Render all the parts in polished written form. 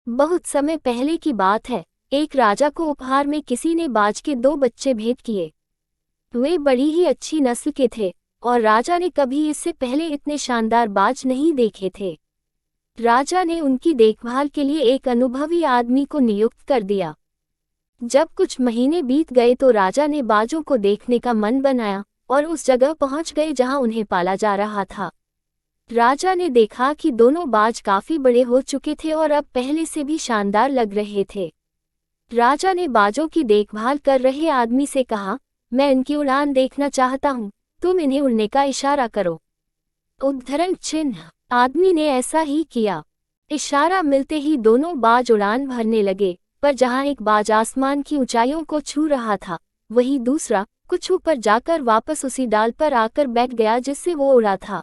बहुत समय पहले की बात है। एक राजा को उपहार में किसी ने बाज के 2 बच्चे भेंट किए। वे बड़ी ही अच्छी नस्ल के थे और राजा ने कभी इससे पहले इतने शानदार बाज नहीं देखे थे। राजा ने उनकी देखभाल के लिए एक अनुभवी आदमी को नियुक्त कर दिया। जब कुछ महीने बीत गए तो राजा ने बाजों को देखने का मन बनाया और उस जगह पहुंच गए जहां उन्हें पाला जा रहा था। राजा ने देखा कि दोनों बाज काफी बड़े हो चुके थे और अब पहले से भी शानदार लग रहे थे। राजा ने बाजों की देखभाल कर रहे आदमी से कहा, मैं इनकी उड़ान देखना चाहता हूँ, तुम इन्हें उड़ने का इशारा करो। उद्धरण चिन्ह। आदमी ने ऐसा ही किया। इशारा मिलते ही दोनों बाज उड़ान भरने लगे, पर जहाँ एक बाज आसमान की ऊंचाइयों को छू रहा था, वहीं दूसरा कुछ ऊपर जाकर वापस उसी डाल पर आकर बैठ गया जिससे वो उड़ा था।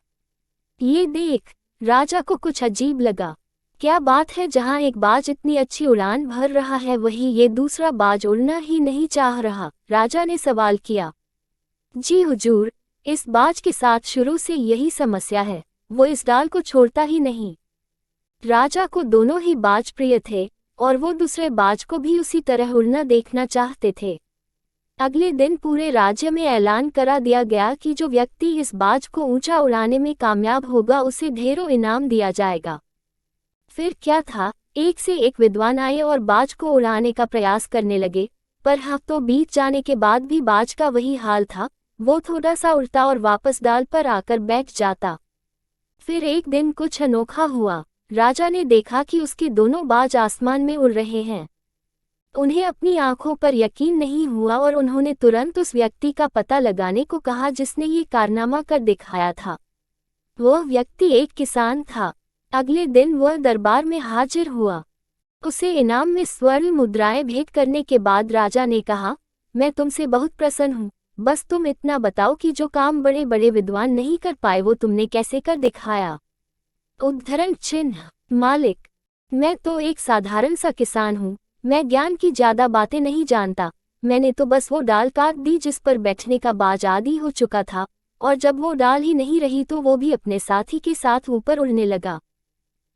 ये देख राजा को कुछ अजीब लगा। क्या बात है, जहाँ एक बाज इतनी अच्छी उड़ान भर रहा है वहीं ये दूसरा बाज उड़ना ही नहीं चाह रहा। राजा ने सवाल किया। जी हुजूर, इस बाज के साथ शुरू से यही समस्या है, वो इस डाल को छोड़ता ही नहीं। राजा को दोनों ही बाज प्रिय थे और वो दूसरे बाज को भी उसी तरह उड़ना देखना चाहते थे। अगले दिन पूरे राज्य में ऐलान करा दिया गया कि जो व्यक्ति इस बाज को ऊंचा उड़ाने में कामयाब होगा उसे ढेरों इनाम दिया जाएगा। फिर क्या था, एक से एक विद्वान आए और बाज को उड़ाने का प्रयास करने लगे, पर हफ्तों बीत जाने के बाद भी बाज का वही हाल था। वो थोड़ा सा उड़ता और वापस डाल पर आकर बैठ जाता। फिर एक दिन कुछ अनोखा हुआ। राजा ने देखा कि उसके दोनों बाज आसमान में उड़ रहे हैं। उन्हें अपनी आंखों पर यकीन नहीं हुआ और उन्होंने तुरंत उस व्यक्ति का पता लगाने को कहा जिसने ये कारनामा कर दिखाया था। वह व्यक्ति एक किसान था। अगले दिन वह दरबार में हाजिर हुआ। उसे इनाम में स्वर्ण मुद्राएं भेंट करने के बाद राजा ने कहा, मैं तुमसे बहुत प्रसन्न हूँ, बस तुम इतना बताओ कि जो काम बड़े बड़े विद्वान नहीं कर पाए वो तुमने कैसे कर दिखाया। उद्धरण चिन्ह। मालिक, मैं तो एक साधारण सा किसान हूँ, मैं ज्ञान की ज्यादा बातें नहीं जानता। मैंने तो बस वो डाल काट दी जिस पर बैठने का बाज आदी हो चुका था, और जब वो डाल ही नहीं रही तो वो भी अपने साथी के साथ ऊपर उड़ने लगा।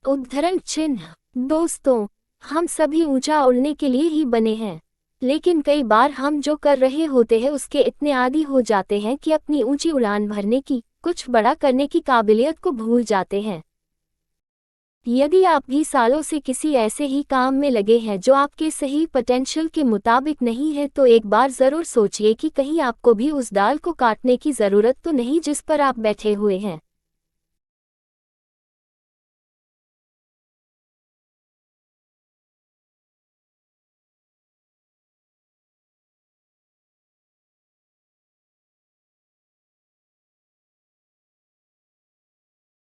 उद्धरण चिन्ह। दोस्तों, हम सभी ऊंचा उड़ने के लिए ही बने हैं, लेकिन कई बार हम जो कर रहे होते हैं उसके इतने आदी हो जाते हैं कि अपनी ऊंची उड़ान भरने की, कुछ बड़ा करने की काबिलियत को भूल जाते हैं। यदि आप भी सालों से किसी ऐसे ही काम में लगे हैं जो आपके सही पोटेंशियल के मुताबिक नहीं है, तो एक बार जरूर सोचिए कि कहीं आपको भी उस डाल को काटने की जरूरत तो नहीं जिस पर आप बैठे हुए हैं।